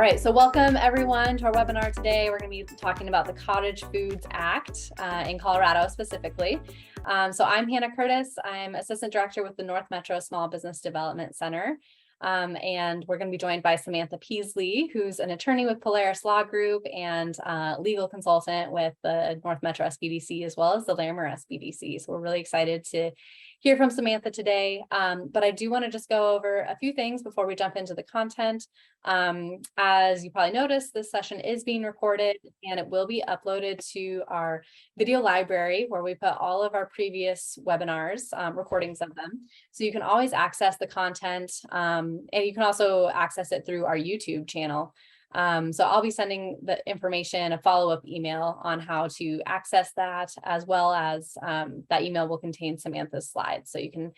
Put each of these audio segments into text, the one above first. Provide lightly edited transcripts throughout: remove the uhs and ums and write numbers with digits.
right, so welcome everyone to our webinar today. We're going to be talking about the Cottage Foods Act in Colorado specifically. So I'm Hannah Curtis. I'm Assistant Director with the North Metro Small Business Development Center. And we're going to be joined by Samantha Peasley, who's an attorney with Polaris Law Group and legal consultant with the North Metro SBDC as well as the Larimer SBDC. So we're really excited to hear from Samantha today. But I do want to just go over a few things before we jump into the content. As you probably noticed, this session is being recorded and it will be uploaded to our video library where we put all of our previous webinars, recordings of them. So you can always access the content and you can also access it through our YouTube channel. So I'll be sending the information, a follow-up email on how to access that, as well as that email will contain Samantha's slides. So you can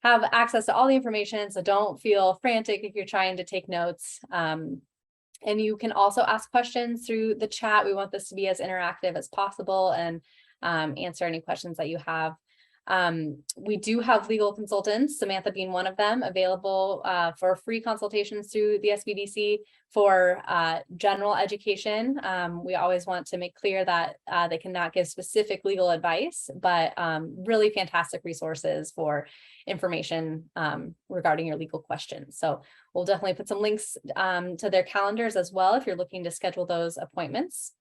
have access to all the information. So don't feel frantic if you're trying to take notes. And you can also ask questions through the chat. We want this to be as interactive as possible and answer any questions that you have. We do have legal consultants, Samantha being one of them, available for free consultations through the SBDC for general education. We always want to make clear that they cannot give specific legal advice, but really fantastic resources for information regarding your legal questions. So we'll definitely put some links to their calendars as well if you're looking to schedule those appointments.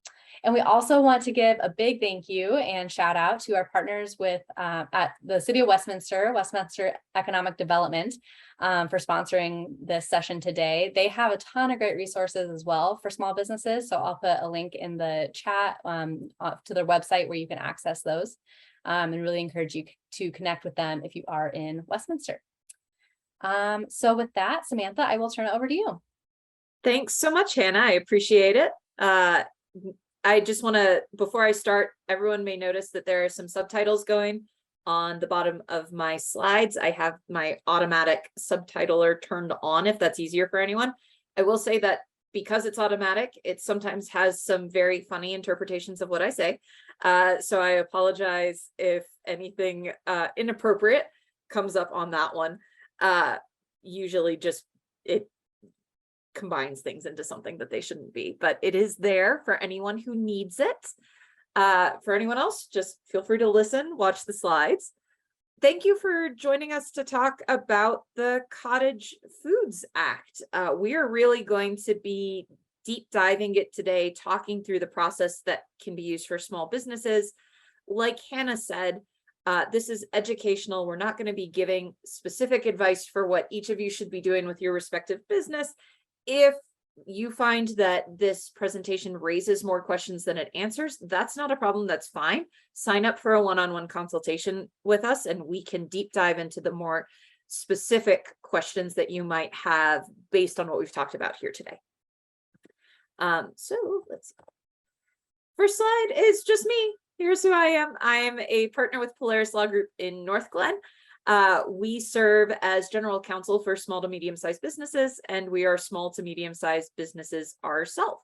And we also want to give a big thank you and shout out to our partners with at the City of Westminster Economic Development for sponsoring this session today. They have a ton of great resources as well for small businesses. So I'll put a link in the chat to their website where you can access those and really encourage you to connect with them if you are in Westminster. So with that, Samantha, I will turn it over to you. Thanks so much, Hannah. I appreciate it. I just want to, before I start, everyone may notice that there are some subtitles going on the bottom of my slides. I have my automatic subtitler turned on if that's easier for anyone. I will say that because it's automatic, it sometimes has some very funny interpretations of what I say. So I apologize if anything inappropriate comes up on that one. Usually just it combines things into something that they shouldn't be, but it is there for anyone who needs it. For anyone else, just feel free to listen, watch the slides. Thank you for joining us to talk about the Cottage Foods Act. We are really going to be deep diving it today, talking through the process that can be used for small businesses. Like Hannah said, this is educational. We're not going to be giving specific advice for what each of you should be doing with your respective business. If you find that this presentation raises more questions than it answers, that's not a problem. That's fine. Sign up for a one-on-one consultation with us and we can deep dive into the more specific questions that you might have based on what we've talked about here today. So let's see. First slide is just me. Here's who I am. I am a partner with Polaris Law Group in North Glen. We serve as general counsel for small to medium-sized businesses, and we are small to medium-sized businesses ourselves.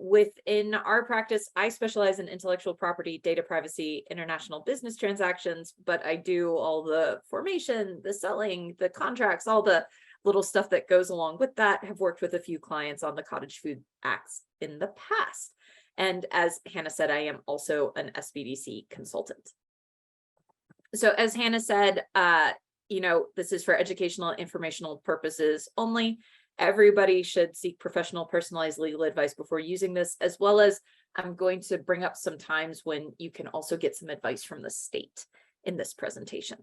Within our practice, I specialize in intellectual property, data privacy, international business transactions, but I do all the formation, the selling, the contracts, all the little stuff that goes along with that. Have worked with a few clients on the Cottage Food Acts in the past. And as Hannah said, I am also an SBDC consultant. So as Hannah said, this is for educational, informational purposes only. Everybody should seek professional, personalized legal advice before using this, as well as I'm going to bring up some times when you can also get some advice from the state in this presentation.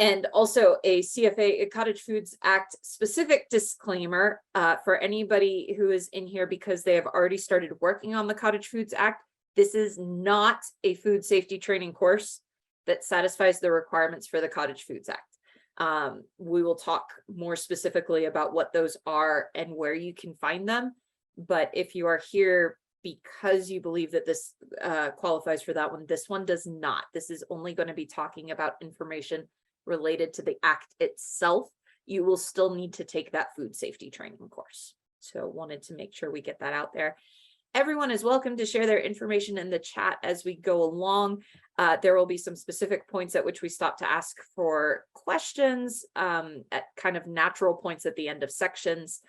And also a CFA, a Cottage Foods Act specific disclaimer for anybody who is in here because they have already started working on the Cottage Foods Act. This is not a food safety training course that satisfies the requirements for the Cottage Foods Act. We will talk more specifically about what those are and where you can find them. But if you are here because you believe that this qualifies for that one, this one does not. This is only going to be talking about information related to the act itself. You will still need to take that food safety training course. So wanted to make sure we get that out there. Everyone is welcome to share their information in the chat as we go along. There will be some specific points at which we stop to ask for questions at kind of natural points at the end of sections.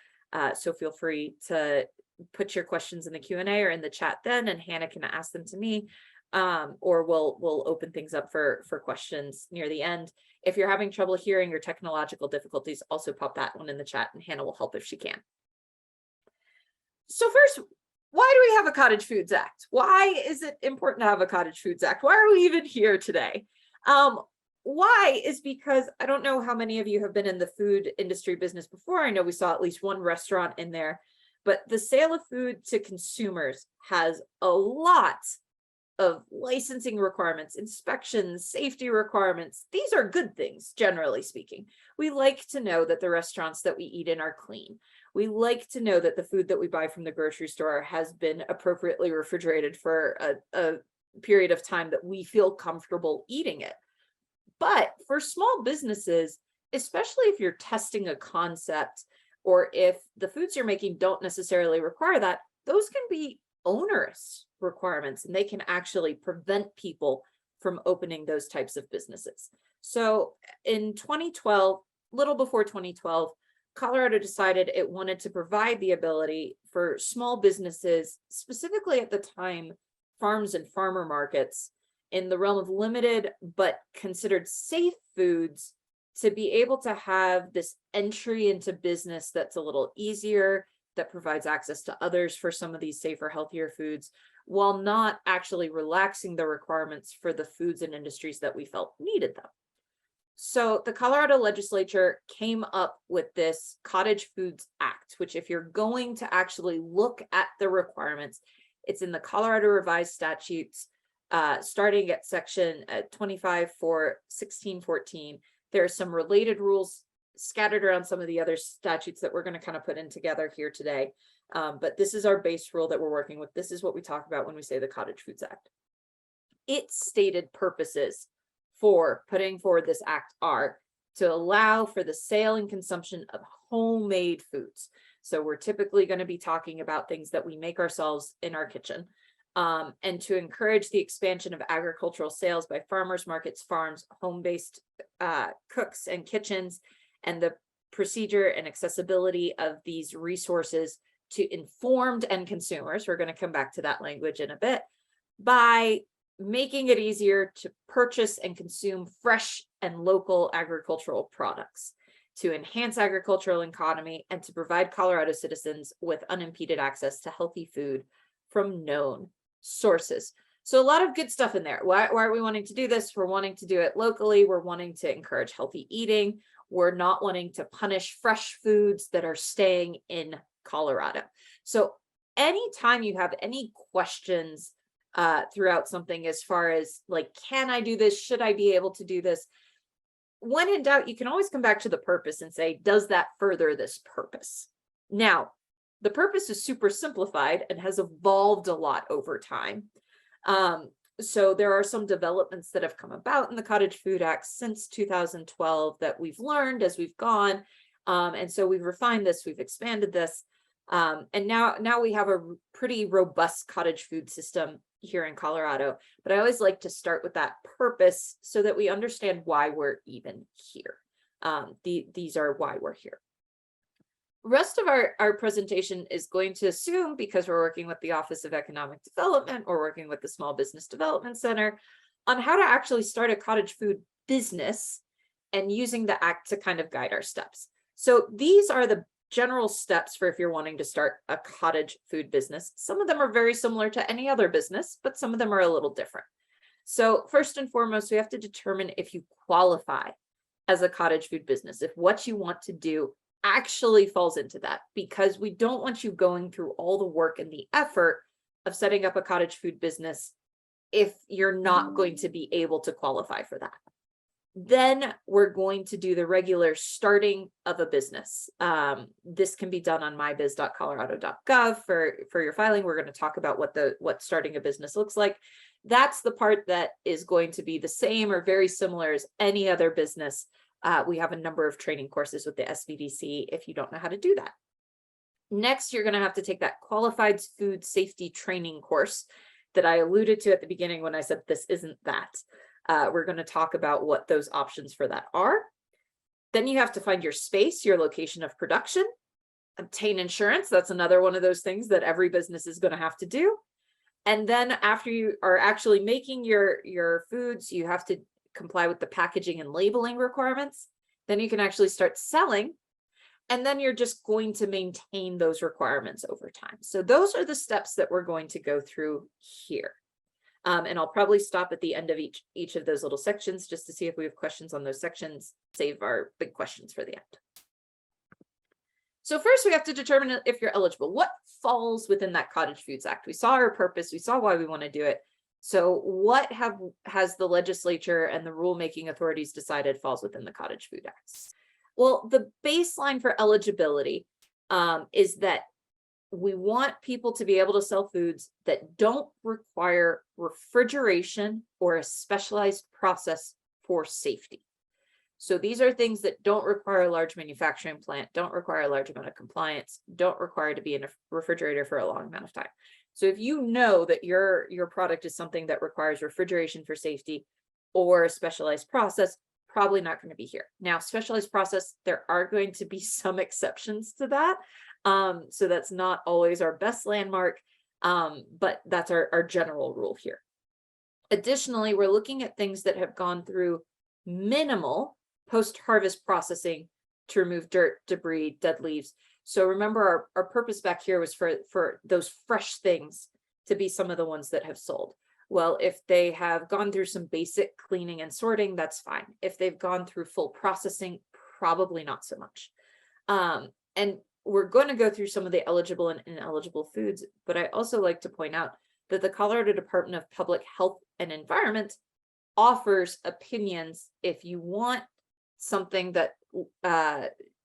So feel free to put your questions in the Q&A or in the chat then, and Hannah can ask them to me. Or we'll open things up for questions near the end. If you're having trouble hearing or technological difficulties, also pop that one in the chat and Hannah will help if she can. So first, why do we have a Cottage Foods Act? Why is it important to have a Cottage Foods Act? Why are we even here today? Why is because I don't know how many of you have been in the food industry business before. I know we saw at least one restaurant in there, but the sale of food to consumers has a lot of licensing requirements, inspections, safety requirements. These are good things, generally speaking. We like to know that the restaurants that we eat in are clean. We like to know that the food that we buy from the grocery store has been appropriately refrigerated for a period of time that we feel comfortable eating it. But for small businesses, especially if you're testing a concept, or if the foods you're making don't necessarily require that, those can be onerous requirements and they can actually prevent people from opening those types of businesses. So in 2012, little before 2012, Colorado decided it wanted to provide the ability for small businesses, specifically at the time, farms and farmer markets, in the realm of limited but considered safe foods, to be able to have this entry into business that's a little easier, that provides access to others for some of these safer, healthier foods, while not actually relaxing the requirements for the foods and industries that we felt needed them. So the Colorado legislature came up with this Cottage Foods Act, which, if you're going to actually look at the requirements, it's in the Colorado Revised Statutes, starting at section 25 for 1614. There are some related rules scattered around some of the other statutes that we're going to kind of put in together here today. But this is our base rule that we're working with. This is what we talk about when we say the Cottage Foods Act. Its stated purposes for putting forward this act are to allow for the sale and consumption of homemade foods. So we're typically going to be talking about things that we make ourselves in our kitchen. And to encourage the expansion of agricultural sales by farmers markets, farms, home-based cooks and kitchens, and the procedure and accessibility of these resources to informed end consumers. We're going to come back to that language in a bit, by making it easier to purchase and consume fresh and local agricultural products, to enhance agricultural economy, and to provide Colorado citizens with unimpeded access to healthy food from known sources. So a lot of good stuff in there. Why are we wanting to do this? We're wanting to do it locally. We're wanting to encourage healthy eating. We're not wanting to punish fresh foods that are staying in Colorado. So anytime you have any questions throughout something, as far as like, can I do this? Should I be able to do this? When in doubt, you can always come back to the purpose and say, does that further this purpose? Now, the purpose is super simplified and has evolved a lot over time. So there are some developments that have come about in the Cottage Food Act since 2012 that we've learned as we've gone. And so we've refined this, we've expanded this. And now we have a pretty robust cottage food system here in Colorado. But I always like to start with that purpose so that we understand why we're even here. These are why we're here. Rest of our presentation is going to assume, because we're working with the Office of Economic Development, or working with the Small Business Development Center, on how to actually start a cottage food business and using the act to kind of guide our steps. So these are the general steps for if you're wanting to start a cottage food business. Some of them are very similar to any other business, but some of them are a little different. So first and foremost, we have to determine if you qualify as a cottage food business, if what you want to do actually falls into that, because we don't want you going through all the work and the effort of setting up a cottage food business if you're not going to be able to qualify for that. Then we're going to do the regular starting of a business. This can be done on mybiz.colorado.gov for your filing. We're going to talk about what starting a business looks like. That's the part that is going to be the same or very similar as any other business. We have a number of training courses with the SBDC if you don't know how to do that. Next, you're going to have to take that qualified food safety training course that I alluded to at the beginning when I said this isn't that. We're going to talk about what those options for that are. Then you have to find your space, your location of production. Obtain insurance. That's another one of those things that every business is going to have to do. And then after you are actually making your foods, you have to comply with the packaging and labeling requirements. Then you can actually start selling. And then you're just going to maintain those requirements over time. So those are the steps that we're going to go through here. And I'll probably stop at the end of each of those little sections just to see if we have questions on those sections, save our big questions for the end. So first we have to determine if you're eligible. What falls within that Cottage Foods Act? We saw our purpose, we saw why we want to do it. So what has the legislature and the rulemaking authorities decided falls within the Cottage Food Act? Well, the baseline for eligibility is that we want people to be able to sell foods that don't require refrigeration or a specialized process for safety. So these are things that don't require a large manufacturing plant, don't require a large amount of compliance, don't require to be in a refrigerator for a long amount of time. So if you know that your product is something that requires refrigeration for safety or a specialized process, probably not going to be here. Now, specialized process, there are going to be some exceptions to that. So that's not always our best landmark, but that's our general rule here. Additionally, we're looking at things that have gone through minimal post-harvest processing to remove dirt, debris, dead leaves. So remember, our purpose back here was for those fresh things to be some of the ones that have sold. Well, if they have gone through some basic cleaning and sorting, that's fine. If they've gone through full processing, probably not so much. And we're going to go through some of the eligible and ineligible foods, but I also like to point out that the Colorado Department of Public Health and Environment offers opinions if you want something that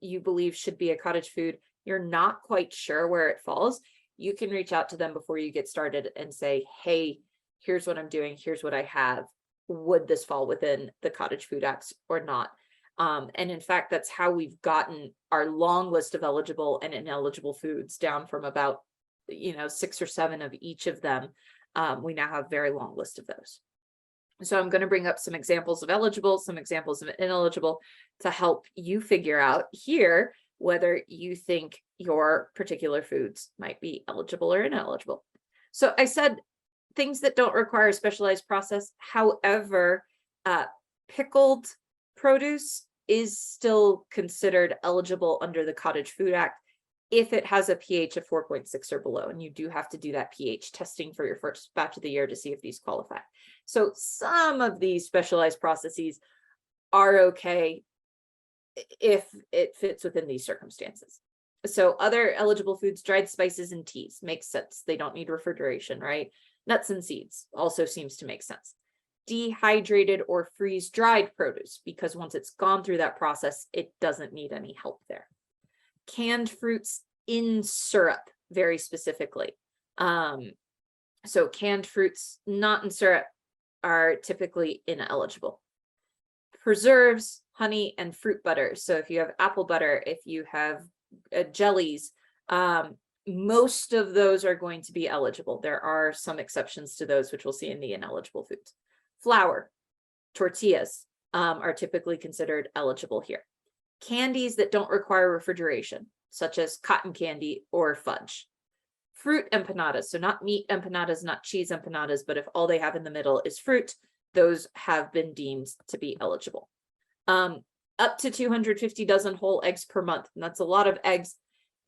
you believe should be a cottage food, you're not quite sure where it falls, you can reach out to them before you get started and say, hey, here's what I'm doing, here's what I have. Would this fall within the Cottage Food Act or not? And in fact, that's how we've gotten our long list of eligible and ineligible foods down from about 6 or 7 of each of them. We now have a very long list of those. So I'm going to bring up some examples of eligible, some examples of ineligible to help you figure out here whether you think your particular foods might be eligible or ineligible. So I said things that don't require a specialized process. However, pickled produce is still considered eligible under the Cottage Food Act if it has a pH of 4.6 or below, and you do have to do that pH testing for your first batch of the year to see if these qualify. So some of these specialized processes are okay if it fits within these circumstances. So other eligible foods, dried spices and teas, makes sense. They don't need refrigeration, right? Nuts and seeds also seems to make sense. Dehydrated or freeze-dried produce, because once it's gone through that process, it doesn't need any help there. Canned fruits in syrup, very specifically. So canned fruits not in syrup are typically ineligible. Preserves, honey, and fruit butter. So if you have apple butter, if you have jellies, most of those are going to be eligible. There are some exceptions to those, which we'll see in the ineligible foods. Flour, tortillas are typically considered eligible here. Candies that don't require refrigeration, such as cotton candy or fudge. Fruit empanadas, so not meat empanadas, not cheese empanadas, but if all they have in the middle is fruit, those have been deemed to be eligible. Up to 250 dozen whole eggs per month, and that's a lot of eggs.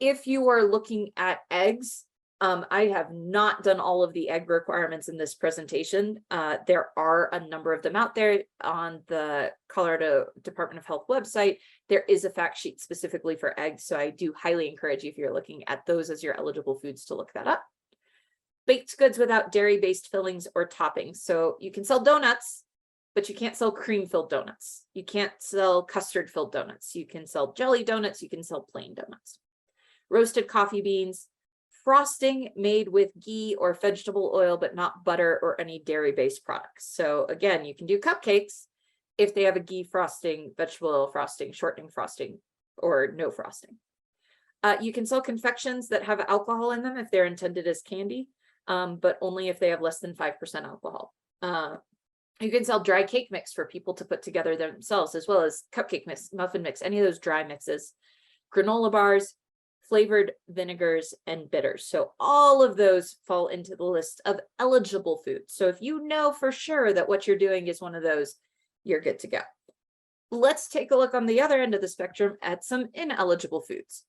If you are looking at eggs, I have not done all of the egg requirements in this presentation. There are a number of them out there on the Colorado Department of Health website. There is a fact sheet specifically for eggs, so I do highly encourage you, if you're looking at those as your eligible foods, to look that up. Baked goods without dairy-based fillings or toppings. So you can sell donuts, but you can't sell cream-filled donuts. You can't sell custard-filled donuts. You can sell jelly donuts. You can sell plain donuts. Roasted coffee beans. Frosting made with ghee or vegetable oil, but not butter or any dairy-based products. So again, you can do cupcakes if they have a ghee frosting, vegetable oil frosting, shortening frosting, or no frosting. You can sell confections that have alcohol in them if they're intended as candy, but only if they have less than 5% alcohol. You can sell dry cake mix for people to put together themselves, as well as cupcake mix, muffin mix, any of those dry mixes. Granola bars, flavored vinegars and bitters. So all of those fall into the list of eligible foods. So if you know for sure that what you're doing is one of those, you're good to go. Let's take a look on the other end of the spectrum at some ineligible foods.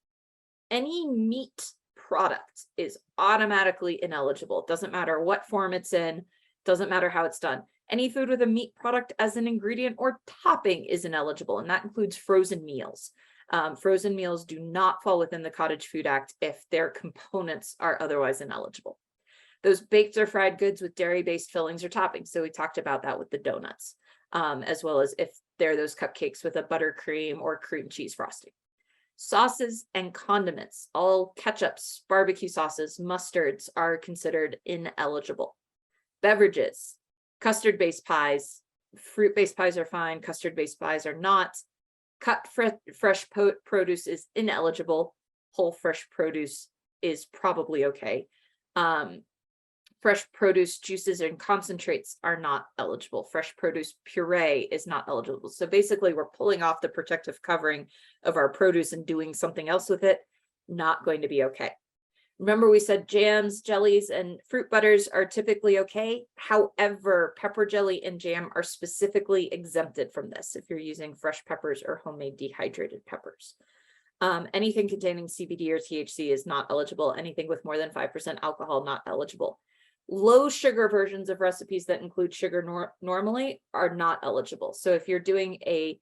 Any meat product is automatically ineligible. It doesn't matter what form it's in, doesn't matter how it's done. Any food with a meat product as an ingredient or topping is ineligible, and that includes frozen meals. Frozen meals do not fall within the Cottage Food Act if their components are otherwise ineligible. Those baked or fried goods with dairy-based fillings or toppings. So we talked about that with the donuts, as well as if they're those cupcakes with a buttercream or cream cheese frosting. Sauces and condiments, all ketchups, barbecue sauces, mustards are considered ineligible. Beverages, custard-based pies, fruit-based pies are fine, custard-based pies are not. Cut fresh produce is ineligible. Whole fresh produce is probably okay. Fresh produce juices and concentrates are not eligible. Fresh produce puree is not eligible. So basically we're pulling off the protective covering of our produce and doing something else with it. Not going to be okay. Remember we said jams, jellies, and fruit butters are typically okay. However, pepper jelly and jam are specifically exempted from this if you're using fresh peppers or homemade dehydrated peppers. Anything containing CBD or THC is not eligible. Anything with more than 5% alcohol, not eligible. Low sugar versions of recipes that include sugar normally are not eligible. So if you're doing a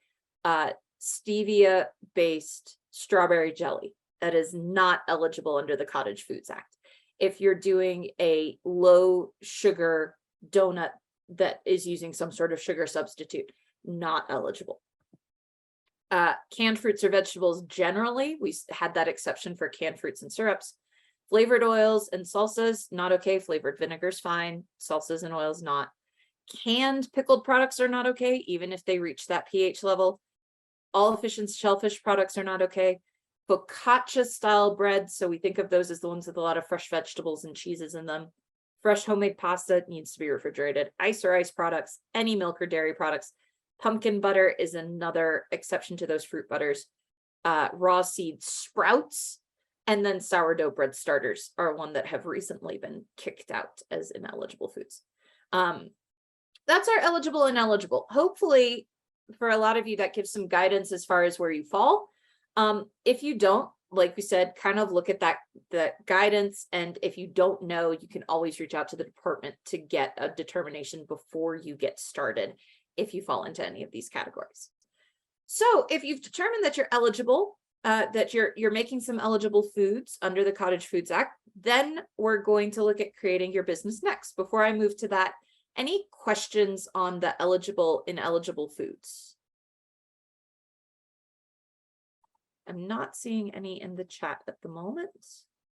stevia-based strawberry jelly, that is not eligible under the Cottage Foods Act. If you're doing a low sugar donut that is using some sort of sugar substitute, not eligible. Canned fruits or vegetables, generally, we had that exception for canned fruits and syrups. Flavored oils and salsas, not okay. Flavored vinegars, fine. Salsas and oils, not. Canned pickled products are not okay, even if they reach that pH level. All fish and shellfish products are not okay. Focaccia style bread, so we think of those as the ones with a lot of fresh vegetables and cheeses in them. Fresh homemade pasta needs to be refrigerated. Ice or ice products, any milk or dairy products. Pumpkin butter is another exception to those fruit butters. Raw seed sprouts, and then sourdough bread starters are one that have recently been kicked out as ineligible foods. That's our eligible and ineligible. Hopefully, for a lot of you, that gives some guidance as far as where you fall. If you don't, like we said, kind of look at that guidance. And if you don't know, you can always reach out to the department to get a determination before you get started if you fall into any of these categories. So if you've determined that you're eligible, that you're making some eligible foods under the Cottage Foods Act, then we're going to look at creating your business next. Before I move to that, any questions on the eligible, ineligible foods? I'm not seeing any in the chat at the moment.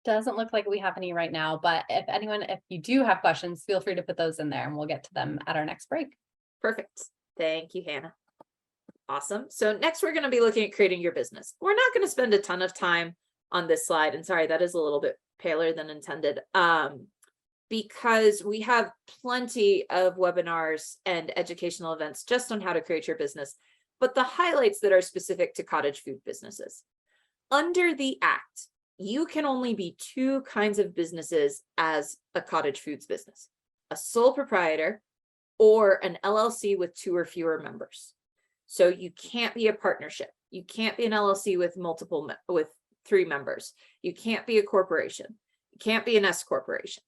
Doesn't look like we have any right now, but if you do have questions, feel free to put those in there and we'll get to them at our next break. Perfect. Thank you, Hannah. Awesome. So next we're going to be looking at creating your business. We're not going to spend a ton of time on this slide. And sorry, that is a little bit paler than intended. Because we have plenty of webinars and educational events just on how to create your business, but the highlights that are specific to cottage food businesses. Under the Act, you can only be two kinds of businesses as a cottage foods business: a sole proprietor or an LLC with 2 or fewer members. So you can't be a partnership. You can't be an LLC with 3 members. You can't be a corporation. You can't be an S corporation.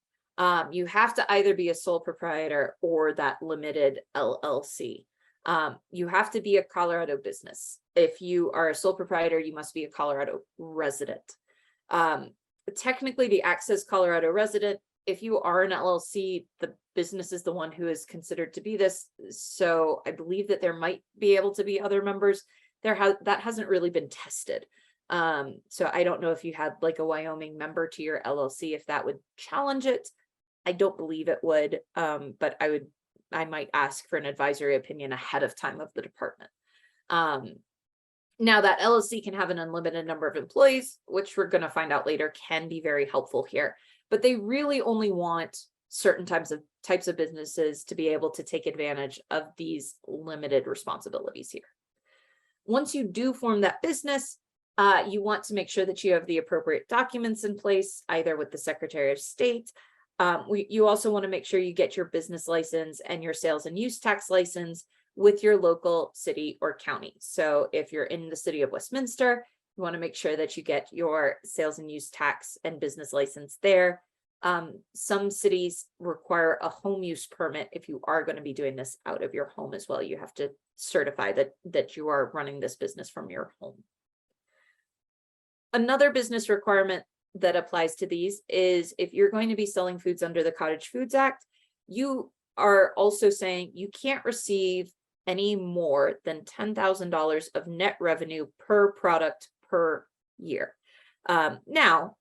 You have to either be a sole proprietor or that limited LLC. You have to be a Colorado business. If you are a sole proprietor, you must be a Colorado resident. Technically, the Act says Colorado resident. If you are an LLC, the business is the one who is considered to be this. So I believe that there might be able to be other members. That hasn't really been tested. So I don't know if you had like a Wyoming member to your LLC, if that would challenge it. I don't believe it would, but I might ask for an advisory opinion ahead of time of the department. Now that LLC can have an unlimited number of employees, which we're going to find out later can be very helpful here, but they really only want certain types of businesses to be able to take advantage of these limited responsibilities here. Once you do form that business, You want to make sure that you have the appropriate documents in place, either with the Secretary of State. You also want to make sure you get your business license and your sales and use tax license with your local city or county. So if you're in the city of Westminster, you want to make sure that you get your sales and use tax and business license there. Some cities require a home use permit. If you are going to be doing this out of your home as well, you have to certify that you are running this business from your home. Another business requirement that applies to these is if you're going to be selling foods under the Cottage Foods Act, you are also saying you can't receive any more than $10,000 of net revenue per product per year. Now,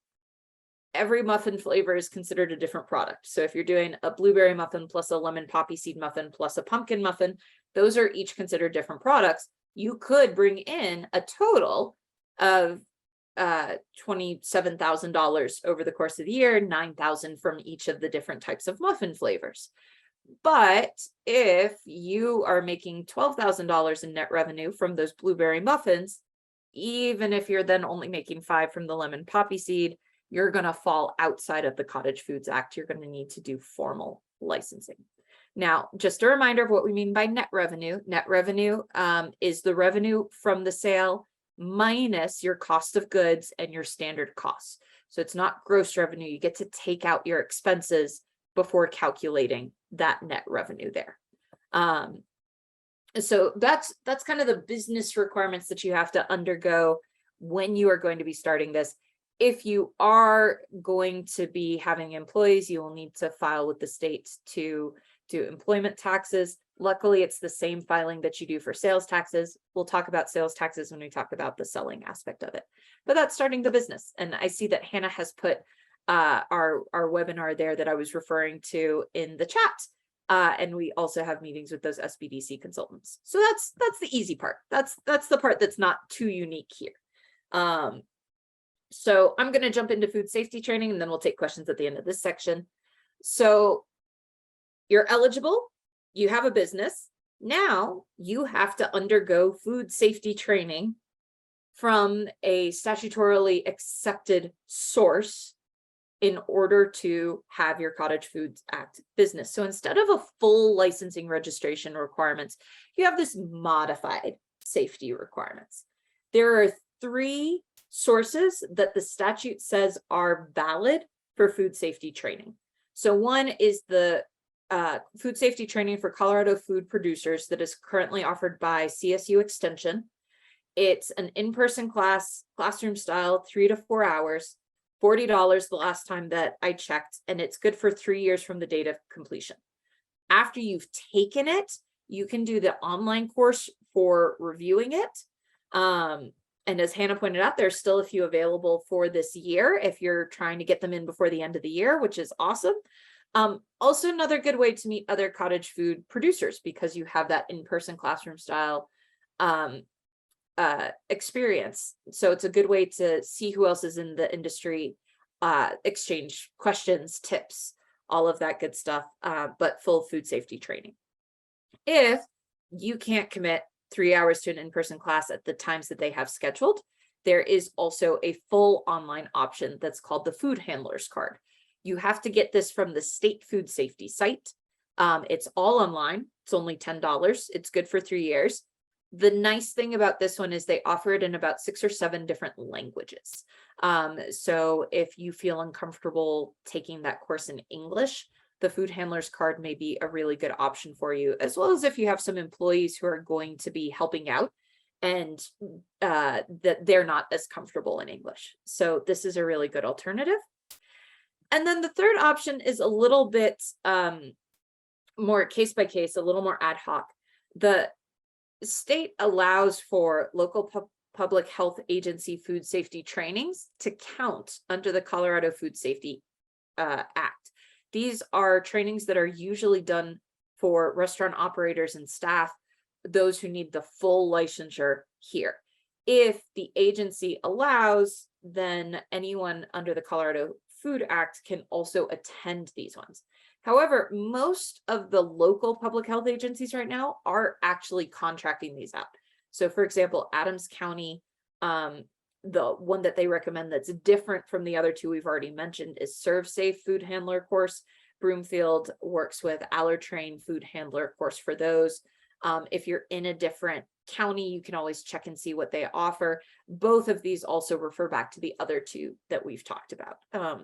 every muffin flavor is considered a different product. So if you're doing a blueberry muffin plus a lemon poppy seed muffin plus a pumpkin muffin, those are each considered different products. You could bring in a total of $27,000 over the course of the year, $9,000 from each of the different types of muffin flavors. But if you are making $12,000 in net revenue from those blueberry muffins, even if you're then only making $5,000 from the lemon poppy seed, you're going to fall outside of the Cottage Foods Act. You're going to need to do formal licensing. Now, just a reminder of what we mean by net revenue. Net revenue is the revenue from the sale minus your cost of goods and your standard costs. So it's not gross revenue. You get to take out your expenses before calculating that net revenue there. So that's kind of the business requirements that you have to undergo when you are going to be starting this. If you are going to be having employees, you will need to file with the state to do employment taxes. Luckily, it's the same filing that you do for sales taxes. We'll talk about sales taxes when we talk about the selling aspect of it. But that's starting the business. And I see that Hannah has put our webinar there that I was referring to in the chat. And we also have meetings with those SBDC consultants. So that's the easy part. That's the part that's not too unique here. So I'm going to jump into food safety training, and then we'll take questions at the end of this section. So you're eligible, you have a business. Now you have to undergo food safety training from a statutorily accepted source in order to have your Cottage Foods Act business. So instead of a full licensing registration requirements, you have this modified safety requirements. There are 3 sources that the statute says are valid for food safety training. So one is the food safety training for Colorado food producers that is currently offered by CSU Extension. It's an in-person class, classroom style, 3 to 4 hours, $40 the last time that I checked, and it's good for 3 years from the date of completion. After you've taken it, you can do the online course for reviewing it. And as Hannah pointed out, there's still a few available for this year if you're trying to get them in before the end of the year, which is awesome. Also another good way to meet other cottage food producers, because you have that in-person classroom style experience. So it's a good way to see who else is in the industry, exchange questions, tips, all of that good stuff, but full food safety training. If you can't commit 3 hours to an in-person class at the times that they have scheduled, there is also a full online option that's called the Food Handler's Card. You have to get this from the state food safety site. It's all online. It's only $10. It's good for 3 years. The nice thing about this one is they offer it in about 6 or 7 different languages. So if you feel uncomfortable taking that course in English, the Food Handler's Card may be a really good option for you, as well as if you have some employees who are going to be helping out and that they're not as comfortable in English. So this is a really good alternative. And then the third option is a little bit more case by case, a little more ad hoc. The state allows for local public health agency food safety trainings to count under the Colorado Food Safety Act. These are trainings that are usually done for restaurant operators and staff, those who need the full licensure here. If the agency allows, then anyone under the Colorado Food Act can also attend these ones. However, most of the local public health agencies right now are actually contracting these out. So for example, Adams County the one that they recommend that's different from the other two we've already mentioned is ServSafe Food Handler course. Broomfield works with AllerTrain Food Handler course for those. If you're in a different county, you can always check and see what they offer. Both of these also refer back to the other two that we've talked about.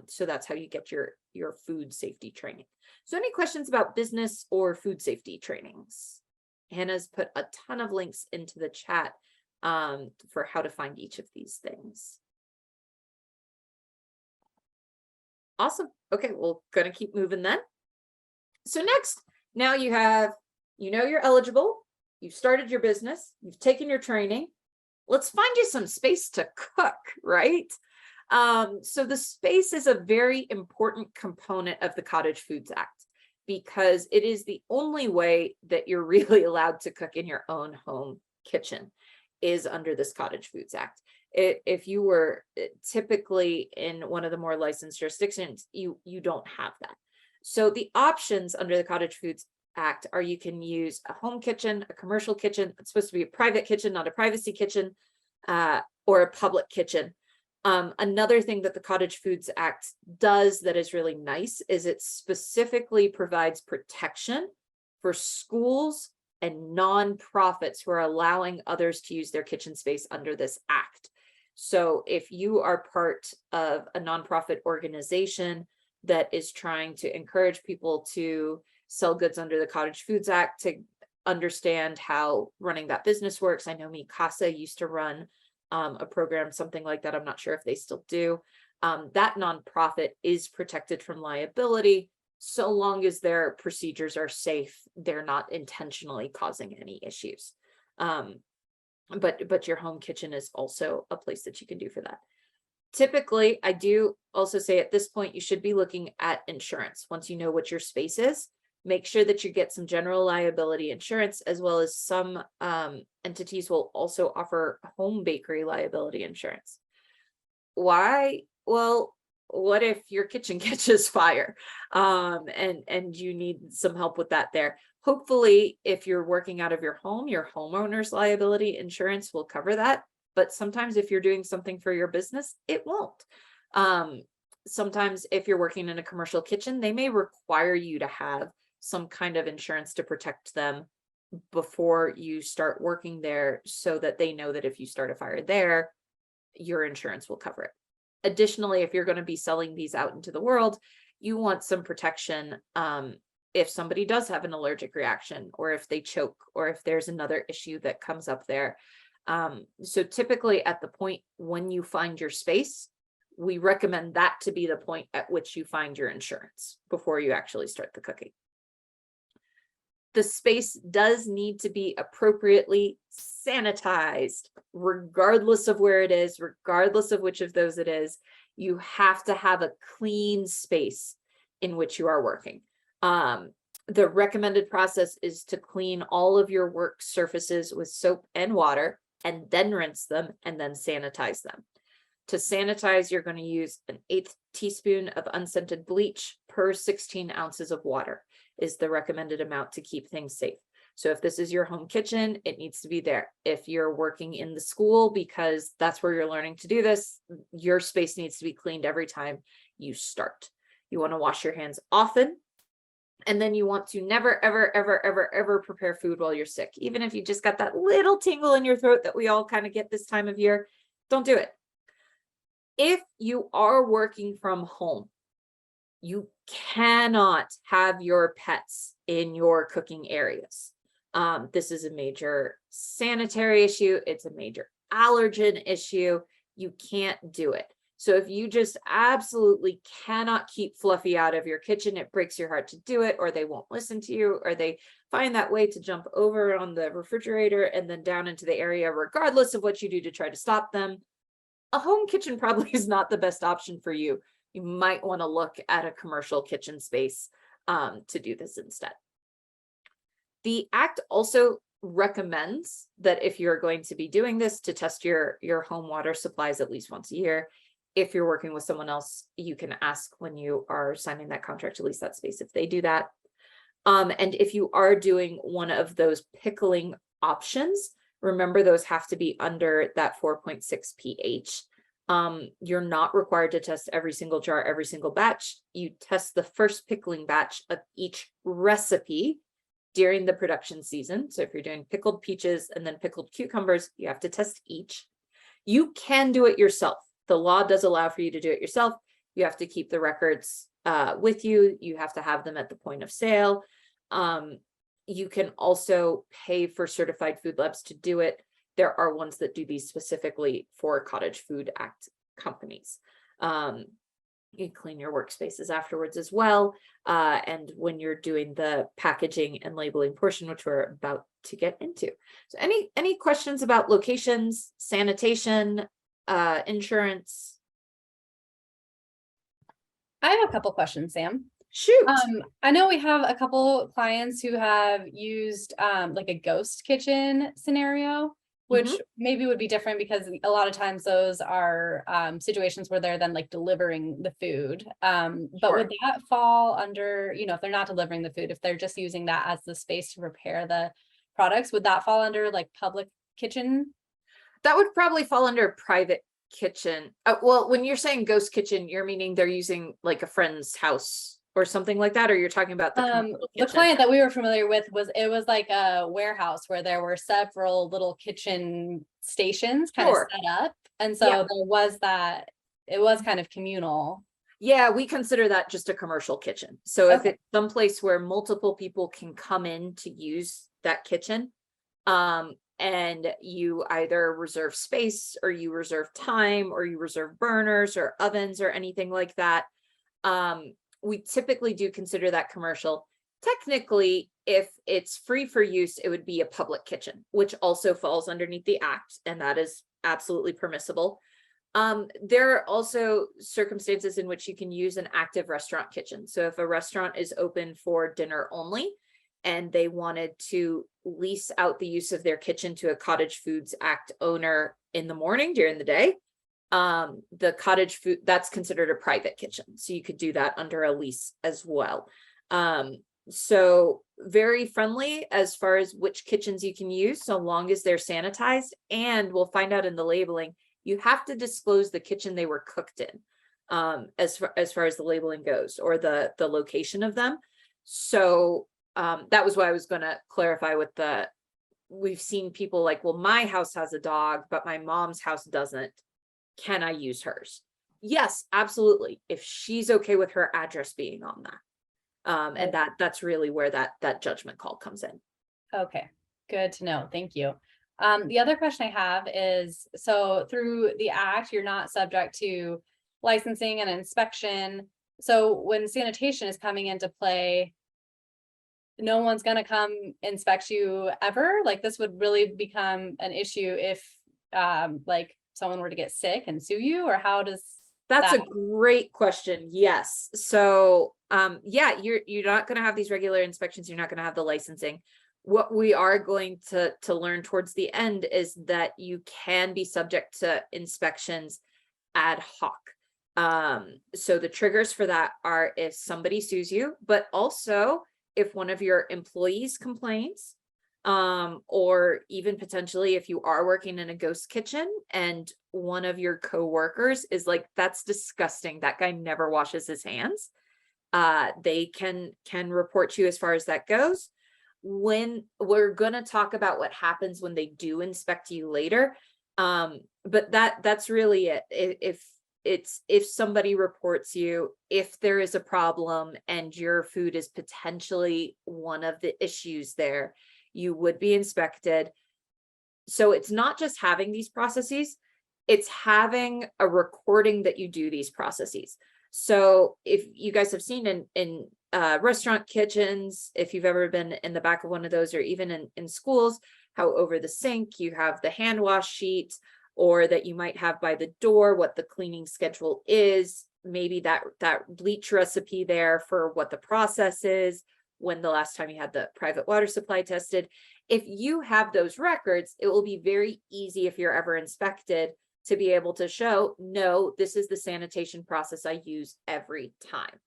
So that's how you get your food safety training. So any questions about business or food safety trainings? Hannah's put a ton of links into the chat for how to find each of these things. Awesome. Okay, well, gonna keep moving then. So next, now you have, you're eligible, you've started your business, you've taken your training. Let's find you some space to cook, right? So the space is a very important component of the Cottage Foods Act because it is the only way that you're really allowed to cook in your own home kitchen is under this Cottage Foods Act. If you were typically in one of the more licensed jurisdictions, you don't have that. So the options under the Cottage Foods Act are you can use a home kitchen, a commercial kitchen, it's supposed to be a private kitchen, not a privacy kitchen, or a public kitchen. Another thing that the Cottage Foods Act does that is really nice is it specifically provides protection for schools and nonprofits who are allowing others to use their kitchen space under this act. So if you are part of a nonprofit organization that is trying to encourage people to sell goods under the Cottage Foods Act, to understand how running that business works. I know Mi Casa used to run a program, something like that. I'm not sure if they still do. That nonprofit is protected from liability so long as their procedures are safe, they're not intentionally causing any issues. But your home kitchen is also a place that you can do for that. Typically, I do also say at this point, you should be looking at insurance. Once you know what your space is, make sure that you get some general liability insurance, as well as some entities will also offer home bakery liability insurance. Why? Well, what if your kitchen catches fire and you need some help with that there? Hopefully, if you're working out of your home, your homeowner's liability insurance will cover that. But sometimes if you're doing something for your business, it won't. Sometimes if you're working in a commercial kitchen, they may require you to have some kind of insurance to protect them before you start working there so that they know that if you start a fire there, your insurance will cover it. Additionally, if you're going to be selling these out into the world, you want some protection if somebody does have an allergic reaction, or if they choke, or if there's another issue that comes up there. So typically at the point when you find your space, we recommend that to be the point at which you find your insurance before you actually start the cooking. The space does need to be appropriately sanitized, regardless of where it is, regardless of which of those it is. You have to have a clean space in which you are working. The recommended process is to clean all of your work surfaces with soap and water, and then rinse them and then sanitize them. To sanitize, you're going to use an 1/8 teaspoon of unscented bleach per 16 ounces of water is the recommended amount to keep things safe. So if this is your home kitchen, it needs to be there. If you're working in the school, because that's where you're learning to do this, your space needs to be cleaned every time you start. You want to wash your hands often. And then you want to never, ever, ever, ever, ever prepare food while you're sick. Even if you just got that little tingle in your throat that we all kind of get this time of year, don't do it. If you are working from home, you cannot have your pets in your cooking areas. This is a major sanitary issue. It's a major allergen issue. You can't do it. So if you just absolutely cannot keep Fluffy out of your kitchen, it breaks your heart to do it, or they won't listen to you, or they find that way to jump over on the refrigerator and then down into the area, regardless of what you do to try to stop them, a home kitchen probably is not the best option for you. You might want to look at a commercial kitchen space to do this instead. The Act also recommends that if you're going to be doing this, to test your home water supplies at least once a year. If you're working with someone else, you can ask when you are signing that contract to lease that space if they do that. And if you are doing one of those pickling options, remember those have to be under that 4.6 pH. You're not required to test every single jar, every single batch. You test the first pickling batch of each recipe during the production season. So if you're doing pickled peaches and then pickled cucumbers, you have to test each. You can do it yourself. The law does allow for you to do it yourself. You have to keep the records with you. You have to have them at the point of sale. You can also pay for certified food labs to do it. There are ones that do these specifically for Cottage Food Act companies. You can clean your workspaces afterwards as well. And when you're doing the packaging and labeling portion, which we're about to get into. So any questions about locations, sanitation, insurance? I have a couple questions, Sam. Shoot. I know we have a couple clients who have used like a ghost kitchen scenario, which maybe would be different because a lot of times those are situations where they're then like delivering the food. But would that fall under, you know, if they're not delivering the food, if they're just using that as the space to prepare the products, would that fall under like public kitchen? That would probably fall under private kitchen. Well, when you're saying ghost kitchen, you're meaning they're using like a friend's house or something like that, or you're talking about the client that we were familiar with was like a warehouse where there were several little kitchen stations kind of set up, and so there was that, it was kind of communal. Yeah, we consider that just a commercial kitchen. So if it's someplace where multiple people can come in to use that kitchen, and you either reserve space or you reserve time or you reserve burners or ovens or anything like that, we typically do consider that commercial. Technically, if it's free for use, it would be a public kitchen, which also falls underneath the act, and that is absolutely permissible. There are also circumstances in which you can use an active restaurant kitchen. So if a restaurant is open for dinner only and they wanted to lease out the use of their kitchen to a Cottage Foods Act owner in the morning during the day, the cottage food, that's considered a private kitchen. So you could do that under a lease as well. So very friendly as far as which kitchens you can use, so long as they're sanitized. And we'll find out in the labeling, you have to disclose the kitchen they were cooked in, as far as the labeling goes, or the location of them. So that was why I was going to clarify with we've seen people like, well, my house has a dog, but my mom's house doesn't. Can I use hers? Yes, absolutely. If she's okay with her address being on that. And that's really where that judgment call comes in. Okay, good to know. Thank you. The other question I have is, so through the act, you're not subject to licensing and inspection. So when sanitation is coming into play, no one's going to come inspect you ever? Like this would really become an issue if like someone were to get sick and sue you, or how does that's a great question. Yes. So yeah, you're not going to have these regular inspections, you're not going to have the licensing. What we are going to learn towards the end is that you can be subject to inspections ad hoc. So the triggers for that are if somebody sues you, but also if one of your employees complains, or even potentially if you are working in a ghost kitchen and one of your coworkers is like, that's disgusting, that guy never washes his hands, they can report you as far as that goes. When we're going to talk about what happens when they do inspect you later, but that's really it. If somebody reports you, if there is a problem and your food is potentially one of the issues there, you would be inspected. So it's not just having these processes, it's having a recording that you do these processes. So if you guys have seen in restaurant kitchens, if you've ever been in the back of one of those, or even in schools, how over the sink you have the hand wash sheet, or that you might have by the door what the cleaning schedule is, maybe that bleach recipe there for what the process is, when the last time you had the private water supply tested. If you have those records, it will be very easy if you're ever inspected to be able to show, no, this is the sanitation process I use every time.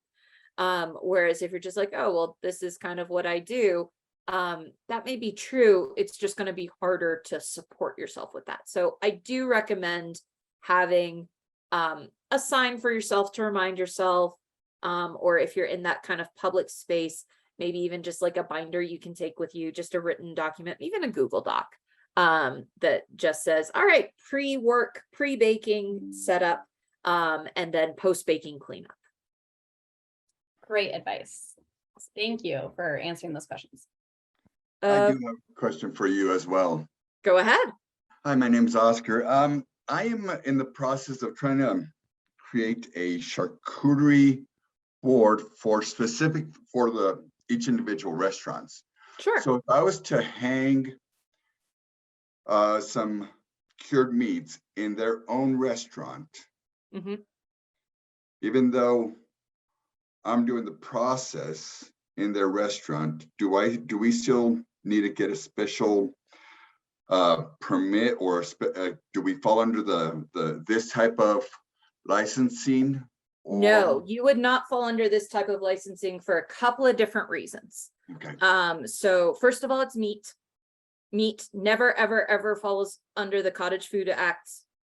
Whereas if you're just like, oh, well, this is kind of what I do, that may be true. It's just going to be harder to support yourself with that. So I do recommend having a sign for yourself to remind yourself, or if you're in that kind of public space, maybe even just like a binder you can take with you, just a written document, even a Google Doc, that just says, all right, pre-work, pre-baking setup, and then post-baking cleanup. Great advice. Thank you for answering those questions. I do have a question for you as well. Go ahead. Hi, my name's Oscar. I am in the process of trying to create a charcuterie board for each individual restaurants. Sure. So if I was to hang some cured meats in their own restaurant, Mhm. even though I'm doing the process in their restaurant, do we still need to get a special permit, or do we fall under this type of licensing? No, you would not fall under this type of licensing for a couple of different reasons. Okay. So first of all, it's meat. Meat never, ever, ever falls under the Cottage Food Act,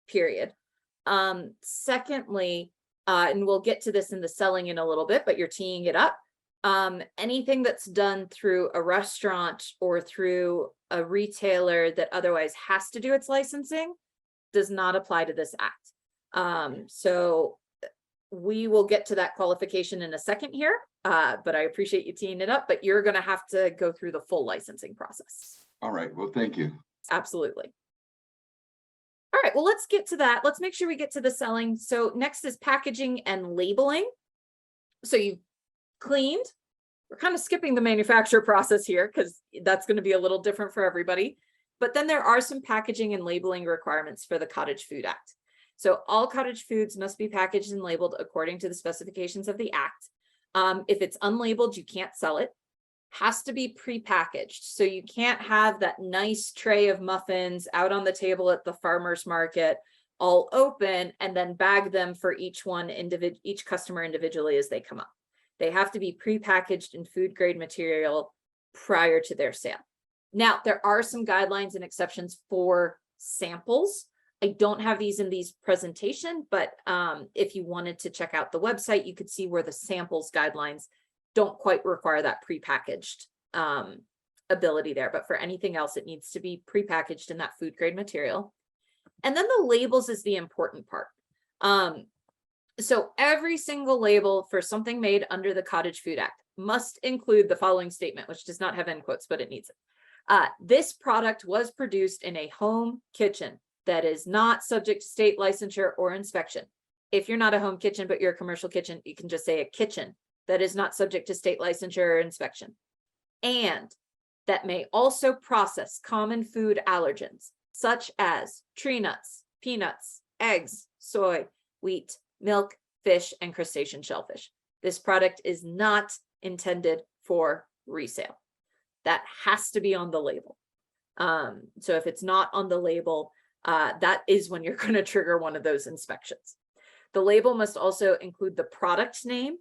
period. Secondly, and we'll get to this in the selling in a little bit, but you're teeing it up. Anything that's done through a restaurant or through a retailer that otherwise has to do its licensing does not apply to this act. So we will get to that qualification in a second here, but I appreciate you teeing it up, but you're going to have to go through the full licensing process. All right, well, thank you. Absolutely. All right, well, let's get to that. Let's make sure we get to the selling. So next is packaging and labeling. So you cleaned. We're kind of skipping the manufacture process here because that's going to be a little different for everybody. But then there are some packaging and labeling requirements for the Cottage Food Act. So all cottage foods must be packaged and labeled according to the specifications of the act. If it's unlabeled, you can't sell it. Has to be prepackaged. So you can't have that nice tray of muffins out on the table at the farmer's market, all open, and then bag them for each customer individually as they come up. They have to be prepackaged in food grade material prior to their sale. Now, there are some guidelines and exceptions for samples. I don't have these in these presentation, but if you wanted to check out the website, you could see where the samples guidelines don't quite require that prepackaged ability there. But for anything else, it needs to be prepackaged in that food grade material. And then the labels is the important part. So every single label for something made under the Cottage Food Act must include the following statement, which does not have end quotes, but it needs it. This product was produced in a home kitchen that is not subject to state licensure or inspection. If you're not a home kitchen, but you're a commercial kitchen, you can just say a kitchen that is not subject to state licensure or inspection. And that may also process common food allergens, such as tree nuts, peanuts, eggs, soy, wheat, milk, fish, and crustacean shellfish. This product is not intended for resale. That has to be on the label. So if it's not on the label, that is when you're going to trigger one of those inspections. The label must also include the product name.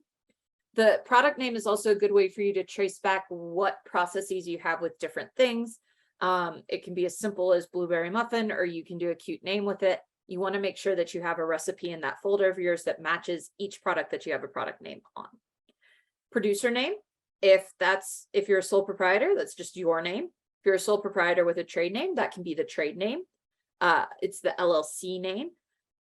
The product name is also a good way for you to trace back what processes you have with different things. It can be as simple as blueberry muffin, or you can do a cute name with it. You want to make sure that you have a recipe in that folder of yours that matches each product that you have a product name on. Producer name, if you're a sole proprietor, that's just your name. If you're a sole proprietor with a trade name, that can be the trade name. It's the LLC name.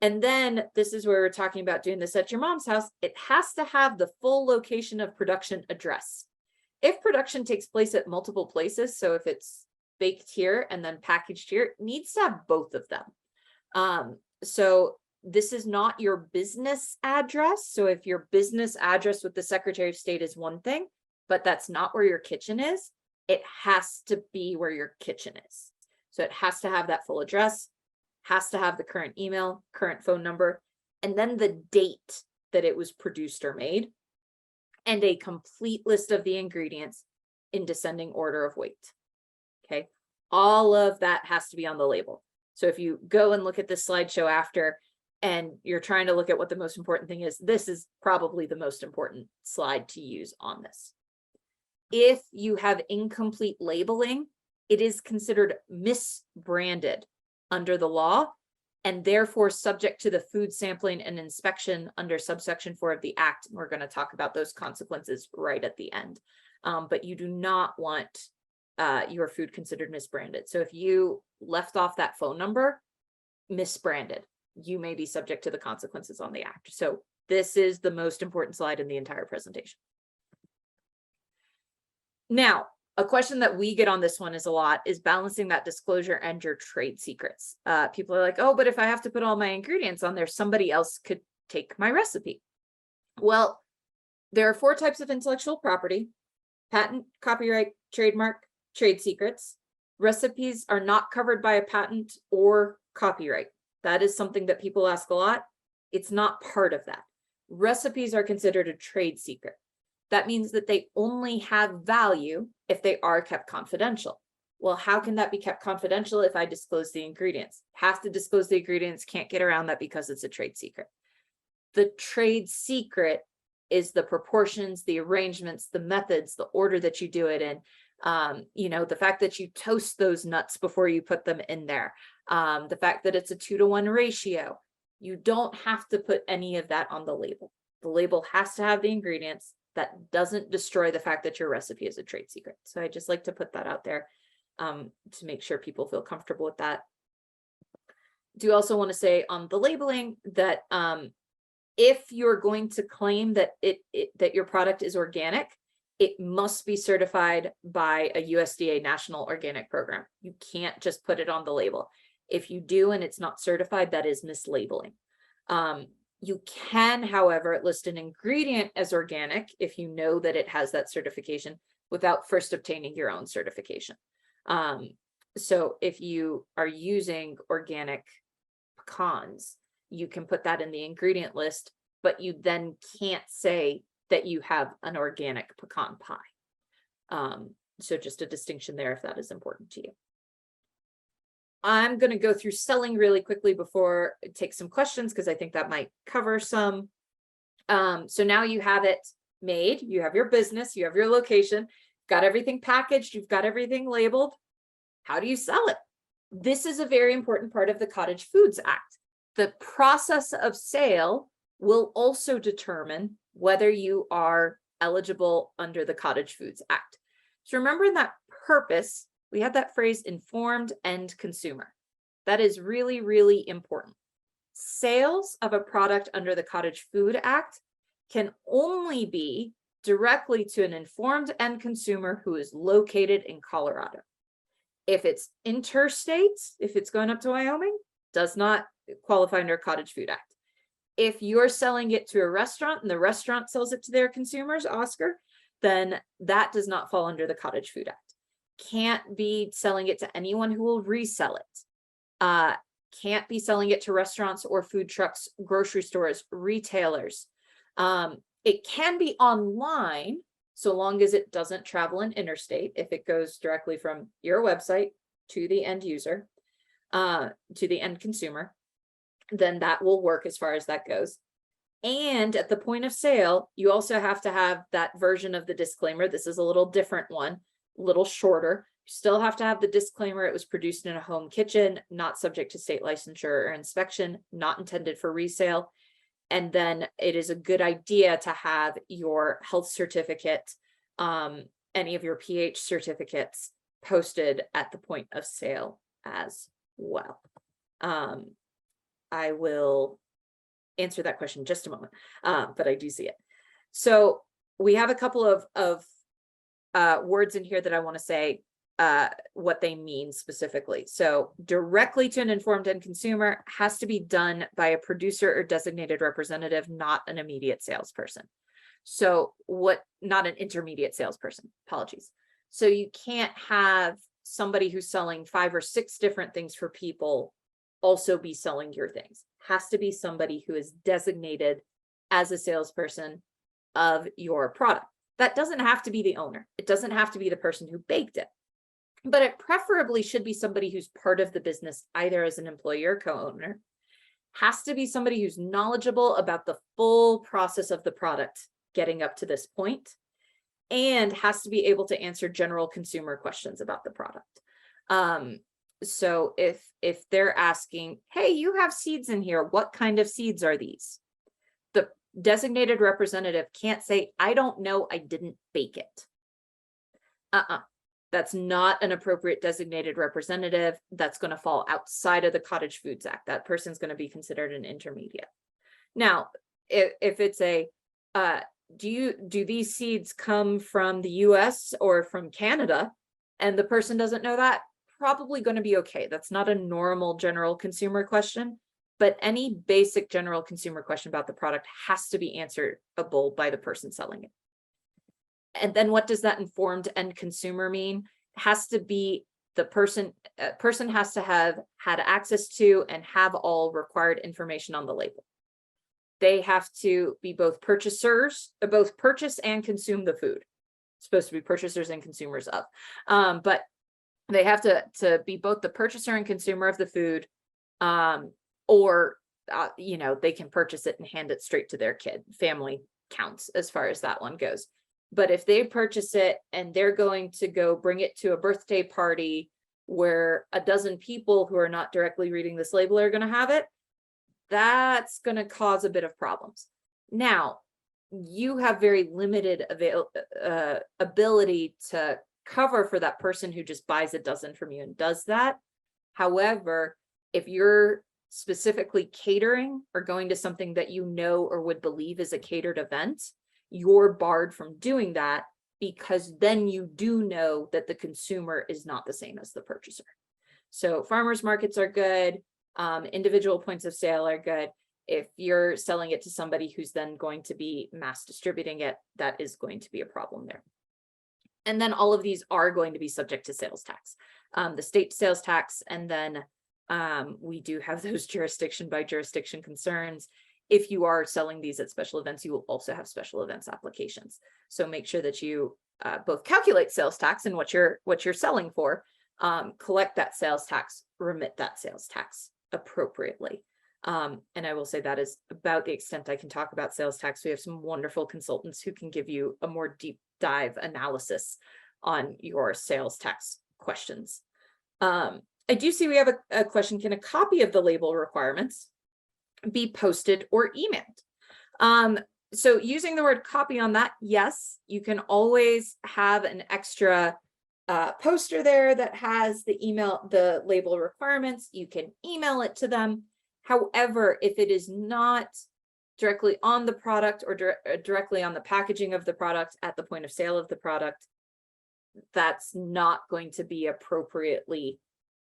And then this is where we're talking about doing this at your mom's house. It has to have the full location of production address. If production takes place at multiple places, so if it's baked here and then packaged here, it needs to have both of them. So this is not your business address. So if your business address with the Secretary of State is one thing, but that's not where your kitchen is, it has to be where your kitchen is. So it has to have that full address, has to have the current email, current phone number, and then the date that it was produced or made, and a complete list of the ingredients in descending order of weight. Okay, all of that has to be on the label. So if you go and look at this slideshow after, and you're trying to look at what the most important thing is, this is probably the most important slide to use on this. If you have incomplete labeling, it is considered misbranded under the law, and therefore subject to the food sampling and inspection under subsection 4 of the Act. We're going to talk about those consequences right at the end. But you do not want your food considered misbranded. So if you left off that phone number misbranded, you may be subject to the consequences on the Act. So this is the most important slide in the entire presentation. Now, a question that we get on this one is a lot is balancing that disclosure and your trade secrets. People are like, oh, but if I have to put all my ingredients on there, somebody else could take my recipe. Well, there are 4 types of intellectual property: patent, copyright, trademark, trade secrets. Recipes are not covered by a patent or copyright. That is something that people ask a lot. It's not part of that. Recipes are considered a trade secret. That means that they only have value if they are kept confidential. Well, how can that be kept confidential if I disclose the ingredients? Have to disclose the ingredients, can't get around that because it's a trade secret. The trade secret is the proportions, the arrangements, the methods, the order that you do it in. The fact that you toast those nuts before you put them in there. The fact that it's a 2-to-1 ratio. You don't have to put any of that on the label. The label has to have the ingredients. That doesn't destroy the fact that your recipe is a trade secret. So I just like to put that out there to make sure people feel comfortable with that. Do also want to say on the labeling that if you're going to claim that that your product is organic, it must be certified by a USDA National Organic Program. You can't just put it on the label. If you do and it's not certified, that is mislabeling. You can, however, list an ingredient as organic if you know that it has that certification without first obtaining your own certification. So if you are using organic pecans, you can put that in the ingredient list, but you then can't say that you have an organic pecan pie. So just a distinction there if that is important to you. I'm going to go through selling really quickly before I take some questions because I think that might cover some. So now you have it made, you have your business, you have your location, got everything packaged, you've got everything labeled. How do you sell it? This is a very important part of the Cottage Foods Act. The process of sale will also determine whether you are eligible under the Cottage Foods Act. So remember in that purpose, we had that phrase informed end consumer. That is really, really important. Sales of a product under the Cottage Food Act can only be directly to an informed end consumer who is located in Colorado. If it's interstate, if it's going up to Wyoming, does not qualify under Cottage Food Act. If you're selling it to a restaurant and the restaurant sells it to their consumers, Oscar, then that does not fall under the Cottage Food Act. Can't be selling it to anyone who will resell it. Can't be selling it to restaurants or food trucks, grocery stores, retailers. It can be online so long as it doesn't travel in interstate. If it goes directly from your website to the end user, to the end consumer, then that will work as far as that goes. And at the point of sale, you also have to have that version of the disclaimer. This is a little different one, a little shorter. You still have to have the disclaimer. It was produced in a home kitchen, not subject to state licensure or inspection, not intended for resale. And then it is a good idea to have your health certificate, any of your pH certificates posted at the point of sale as well. I will answer that question in just a moment, but I do see it. So we have a couple of words in here that I want to say what they mean specifically. So directly to an informed end consumer has to be done by a producer or designated representative, not an immediate salesperson. So not an intermediate salesperson, apologies. So you can't have somebody who's selling 5 or 6 different things for people also be selling your things. Has to be somebody who is designated as a salesperson of your product. That doesn't have to be the owner. It doesn't have to be the person who baked it, but it preferably should be somebody who's part of the business, either as an employee or co-owner. Has to be somebody who's knowledgeable about the full process of the product getting up to this point, and has to be able to answer general consumer questions about the product. So if they're asking, hey, you have seeds in here, what kind of seeds are these? The designated representative can't say, I don't know, I didn't bake it. That's not an appropriate designated representative. That's going to fall outside of the Cottage Foods Act. That person's going to be considered an intermediate. Now, if it's a, do these seeds come from the US or from Canada? And the person doesn't know that, probably going to be okay. That's not a normal general consumer question, but any basic general consumer question about the product has to be answerable by the person selling it. And then what does that informed end consumer mean? It has to be the person has to have had access to and have all required information on the label. They have to be both purchasers, both purchase and consume the food. It's supposed to be purchasers and consumers of, but they have to be both the purchaser and consumer of the food, or you know, they can purchase it and hand it straight to their kid. Family counts as far as that one goes. But if they purchase it and they're going to go bring it to a birthday party where a dozen people who are not directly reading this label are going to have it, that's going to cause a bit of problems. Now, you have very limited ability to cover for that person who just buys a dozen from you and does that. However, if you're specifically catering or going to something that you know or would believe is a catered event, you're barred from doing that, because then you do know that the consumer is not the same as the purchaser. So farmers markets are good. Individual points of sale are good. If you're selling it to somebody who's then going to be mass distributing it, that is going to be a problem there. And then all of these are going to be subject to sales tax, the state sales tax. And then we do have those jurisdiction by jurisdiction concerns. If you are selling these at special events, you will also have special events applications. So make sure that you both calculate sales tax and what you're selling for, collect that sales tax, remit that sales tax appropriately. And I will say that is about the extent I can talk about sales tax. We have some wonderful consultants who can give you a more deep dive analysis on your sales tax questions. I do see we have a question. Can a copy of the label requirements be posted or emailed? So using the word copy on that, yes, you can always have an extra poster there that has the label requirements. You can email it to them. However, if it is not directly on the product or directly on the packaging of the product at the point of sale of the product, that's not going to be appropriately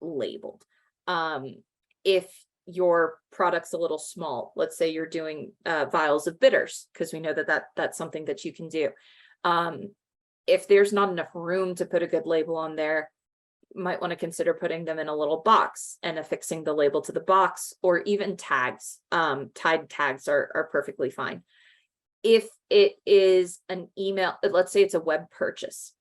labeled. If your product's a little small, let's say you're doing vials of bitters, because we know that's something that you can do. If there's not enough room to put a good label on there, you might want to consider putting them in a little box and affixing the label to the box, or even tags. Tied tags are perfectly fine. If it is an email, let's say it's a web purchase,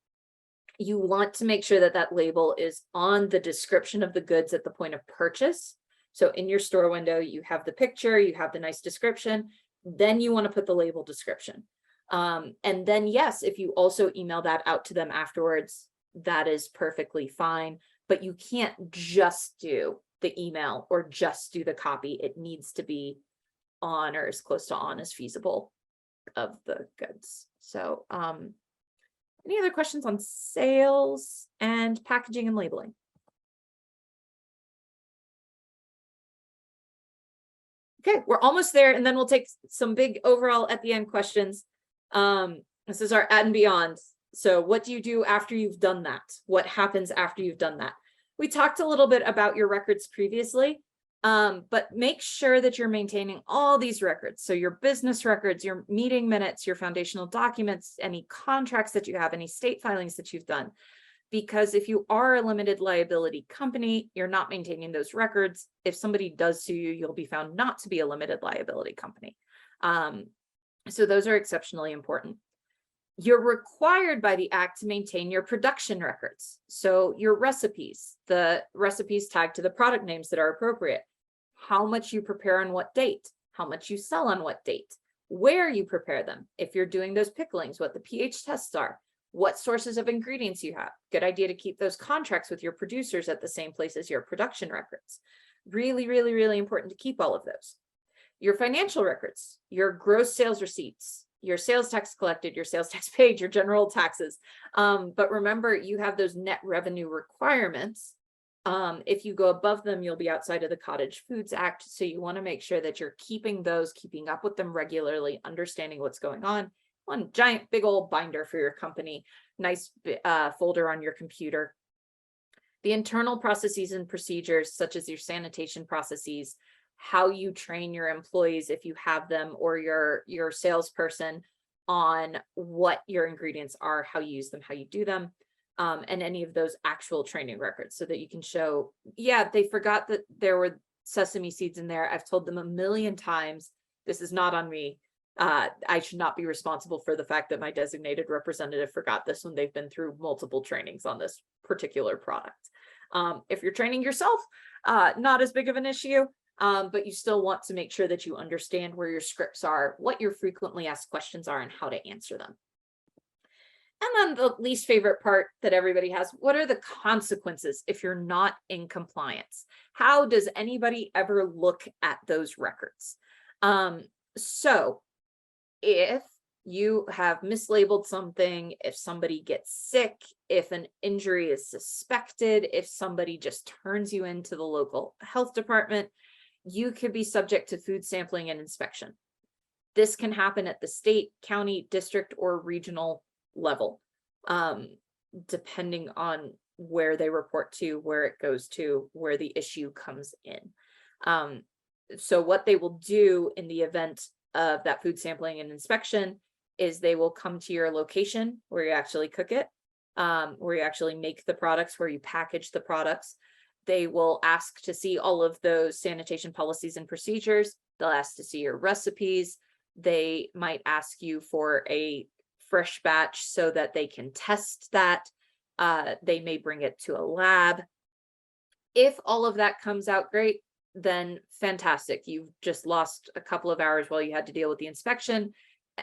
you want to make sure that that label is on the description of the goods at the point of purchase. So in your store window, you have the picture, you have the nice description, then you want to put the label description. And then, yes, if you also email that out to them afterwards, that is perfectly fine, but you can't just do the email or just do the copy. It needs to be on, or as close to on as feasible, of the goods. So, any other questions on sales and packaging and labeling? Okay, we're almost there, and then we'll take some big overall at the end questions. This is our Add and Beyond. So what do you do after you've done that? What happens after you've done that? We talked a little bit about your records previously, but make sure that you're maintaining all these records. So your business records, your meeting minutes, your foundational documents, any contracts that you have, any state filings that you've done. Because if you are a limited liability company, you're not maintaining those records. If somebody does sue you, you'll be found not to be a limited liability company. So those are exceptionally important. You're required by the Act to maintain your production records. So your recipes, the recipes tagged to the product names that are appropriate, how much you prepare on what date, how much you sell on what date, where you prepare them. If you're doing those picklings, what the pH tests are, what sources of ingredients you have. Good idea to keep those contracts with your producers at the same place as your production records. Really, really, really important to keep all of those. Your financial records, your gross sales receipts, your sales tax collected, your sales tax paid, your general taxes. But remember, you have those net revenue requirements. If you go above them, you'll be outside of the Cottage Foods Act. So you want to make sure that you're keeping those, keeping up with them regularly, understanding what's going on. One giant big old binder for your company, nice folder on your computer. The internal processes and procedures, such as your sanitation processes, how you train your employees if you have them, or your salesperson on what your ingredients are, how you use them, how you do them, and any of those actual training records, so that you can show, yeah, they forgot that there were sesame seeds in there. I've told them a million times, this is not on me. I should not be responsible for the fact that my designated representative forgot this when they've been through multiple trainings on this particular product. If you're training yourself, not as big of an issue, but you still want to make sure that you understand where your scripts are, what your frequently asked questions are, and how to answer them. And then the least favorite part that everybody has, what are the consequences if you're not in compliance? How does anybody ever look at those records? So if you have mislabeled something, if somebody gets sick, if an injury is suspected, if somebody just turns you into the local health department, you could be subject to food sampling and inspection. This can happen at the state, county, district, or regional level, depending on where they report to, where it goes to, where the issue comes in. So what they will do in the event of that food sampling and inspection is they will come to your location where you actually cook it, where you actually make the products, where you package the products. They will ask to see all of those sanitation policies and procedures. They'll ask to see your recipes. They might ask you for a fresh batch so that they can test that. They may bring it to a lab. If all of that comes out great, then fantastic. You've just lost a couple of hours while you had to deal with the inspection,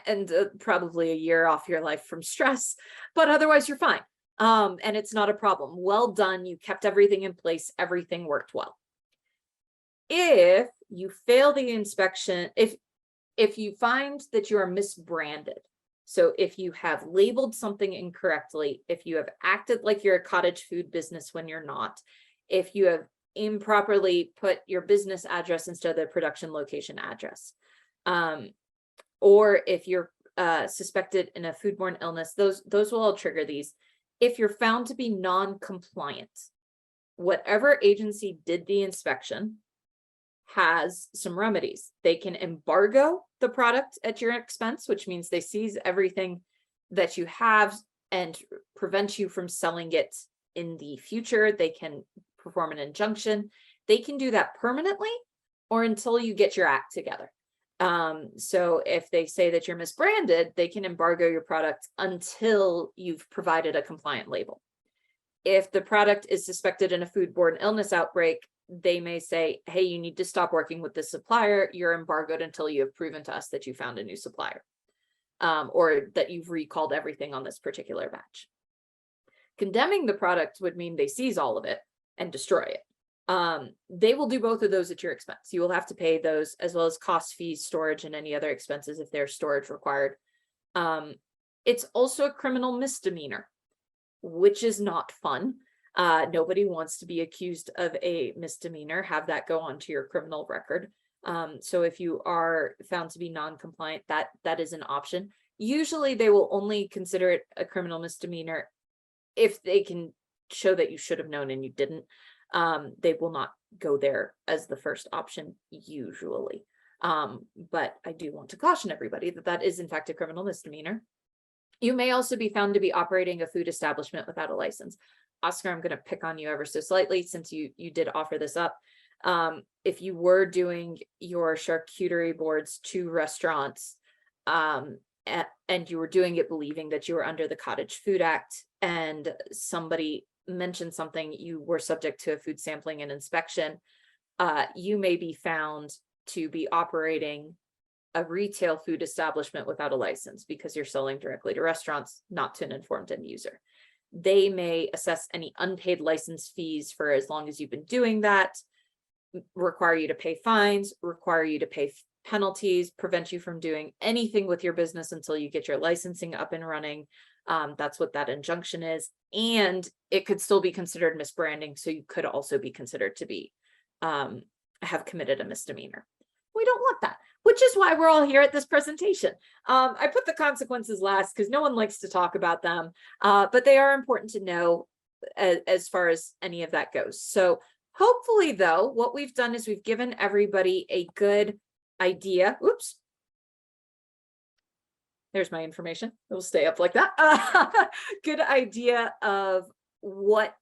and probably a year off your life from stress, but otherwise you're fine. And it's not a problem. Well done. You kept everything in place. Everything worked well. If you fail the inspection, if you find that you are misbranded, so if you have labeled something incorrectly, if you have acted like you're a cottage food business when you're not, if you have improperly put your business address instead of the production location address, or if you're suspected in a foodborne illness, those will all trigger these. If you're found to be non-compliant, whatever agency did the inspection has some remedies. They can embargo the product at your expense, which means they seize everything that you have and prevent you from selling it in the future. They can perform an injunction. They can do that permanently or until you get your act together. So if they say that you're misbranded, they can embargo your product until you've provided a compliant label. If the product is suspected in a foodborne illness outbreak, they may say, hey, you need to stop working with this supplier. You're embargoed until you have proven to us that you found a new supplier, or that you've recalled everything on this particular batch. Condemning the product would mean they seize all of it and destroy it. They will do both of those at your expense. You will have to pay those, as well as cost, fees, storage, and any other expenses if there's storage required. It's also a criminal misdemeanor, which is not fun. Nobody wants to be accused of a misdemeanor, have that go onto your criminal record. So if you are found to be non-compliant, that is an option. Usually they will only consider it a criminal misdemeanor if they can show that you should have known and you didn't. They will not go there as the first option usually. But I do want to caution everybody that that is in fact a criminal misdemeanor. You may also be found to be operating a food establishment without a license. Oscar, I'm going to pick on you ever so slightly since you did offer this up. If you were doing your charcuterie boards to restaurants, and you were doing it believing that you were under the Cottage Food Act, and somebody mentioned something, you were subject to a food sampling and inspection, you may be found to be operating a retail food establishment without a license because you're selling directly to restaurants, not to an informed end user. They may assess any unpaid license fees for as long as you've been doing that, require you to pay fines, require you to pay penalties, prevent you from doing anything with your business until you get your licensing up and running. That's what that injunction is. And it could still be considered misbranding. So you could also be considered to be, have committed a misdemeanor. We don't want that, which is why we're all here at this presentation. I put the consequences last because no one likes to talk about them, but they are important to know as far as any of that goes. So hopefully, though, what we've done is we've given everybody a good idea. Oops. There's my information. It will stay up like that. Good idea of what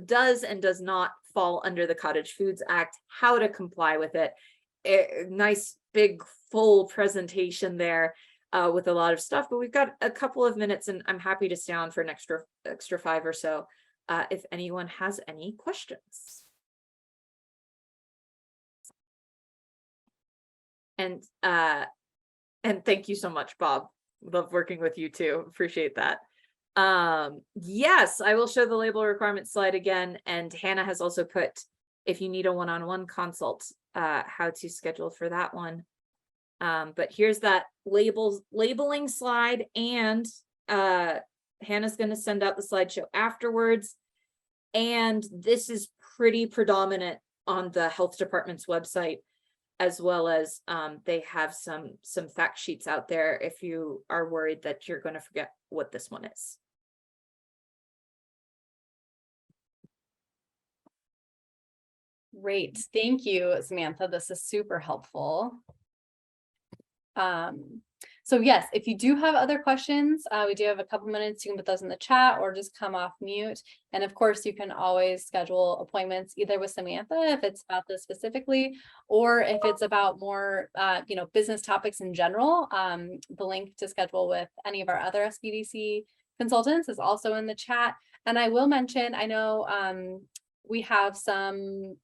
does and does not fall under the Cottage Foods Act, how to comply with it. A nice big full presentation there with a lot of stuff, but we've got a couple of minutes and I'm happy to stay on for an extra 5 or so if anyone has any questions. And thank you so much, Bob. Love working with you too. Appreciate that. Yes, I will show the label requirement slide again. And Hannah has also put, if you need a one-on-one consult, how to schedule for that one. But here's that labeling slide, and Hannah's going to send out the slideshow afterwards. And this is pretty predominant on the health department's website, as well as they have some fact sheets out there if you are worried that you're going to forget what this one is. Great. Thank you, Samantha. This is super helpful. So yes, if you do have other questions, we do have a couple minutes. You can put those in the chat or just come off mute. And of course, you can always schedule appointments either with Samantha if it's about this specifically, or if it's about more, business topics in general. The link to schedule with any of our other SBDC consultants is also in the chat. And I will mention, I know we have some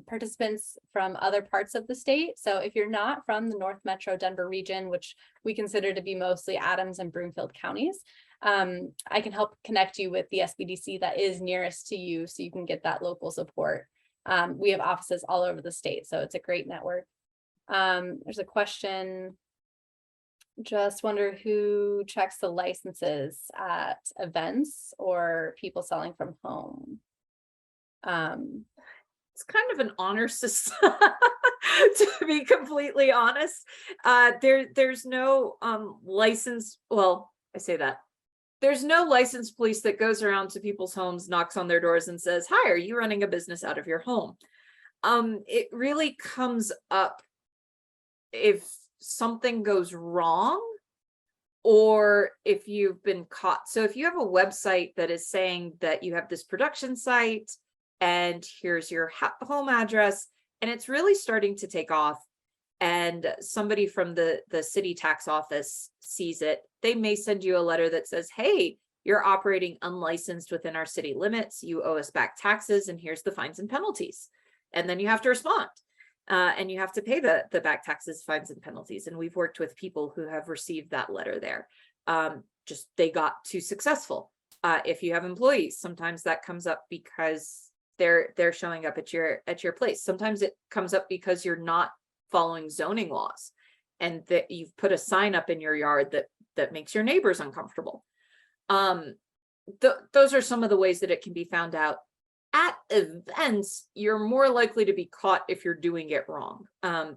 participants from other parts of the state. So if you're not from the North Metro Denver region, which we consider to be mostly Adams and Broomfield counties, I can help connect you with the SBDC that is nearest to you so you can get that local support. We have offices all over the state, so it's a great network. There's a question. Just wonder who checks the licenses at events or people selling from home. It's kind of an honor system, to be completely honest. There's no license. Well, I say that. There's no licensed police that goes around to people's homes, knocks on their doors and says, "Hi, are you running a business out of your home?" It really comes up if something goes wrong or if you've been caught. So if you have a website that is saying that you have this production site and here's your home address, and it's really starting to take off, and somebody from the city tax office sees it, they may send you a letter that says, "Hey, you're operating unlicensed within our city limits. You owe us back taxes, and here's the fines and penalties." And then you have to respond, and you have to pay the back taxes, fines, and penalties. And we've worked with people who have received that letter there. Just they got too successful. If you have employees, sometimes that comes up because they're showing up at your place. Sometimes it comes up because you're not following zoning laws and that you've put a sign up in your yard that makes your neighbors uncomfortable. Those are some of the ways that it can be found out. At events, you're more likely to be caught if you're doing it wrong.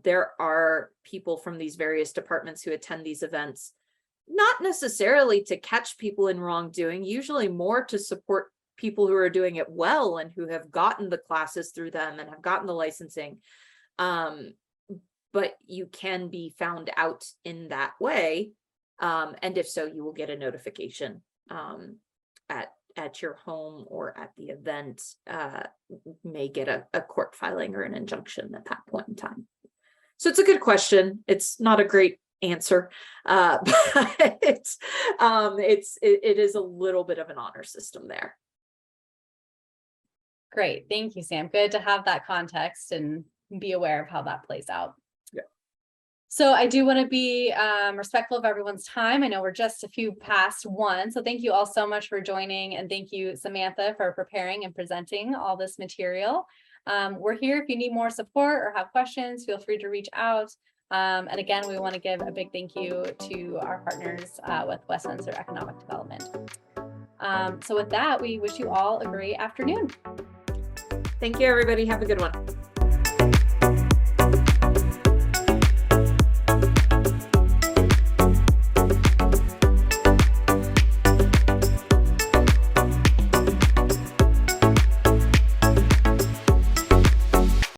There are people from these various departments who attend these events, not necessarily to catch people in wrongdoing, usually more to support people who are doing it well and who have gotten the classes through them and have gotten the licensing. But you can be found out in that way. And if so, you will get a notification at your home or at the event, may get a court filing or an injunction at that point in time. So it's a good question. It's not a great answer, but it is a little bit of an honor system there. Great. Thank you, Sam. Good to have that context and be aware of how that plays out. Yeah. So I do want to be respectful of everyone's time. I know we're just a few past 1, so thank you all so much for joining, and thank you, Samantha, for preparing and presenting all this material. We're here if you need more support or have questions, feel free to reach out. And again, we want to give a big thank you to our partners with Westminster Economic Development. So with that, we wish you all a great afternoon. Thank you, everybody. Have a good one.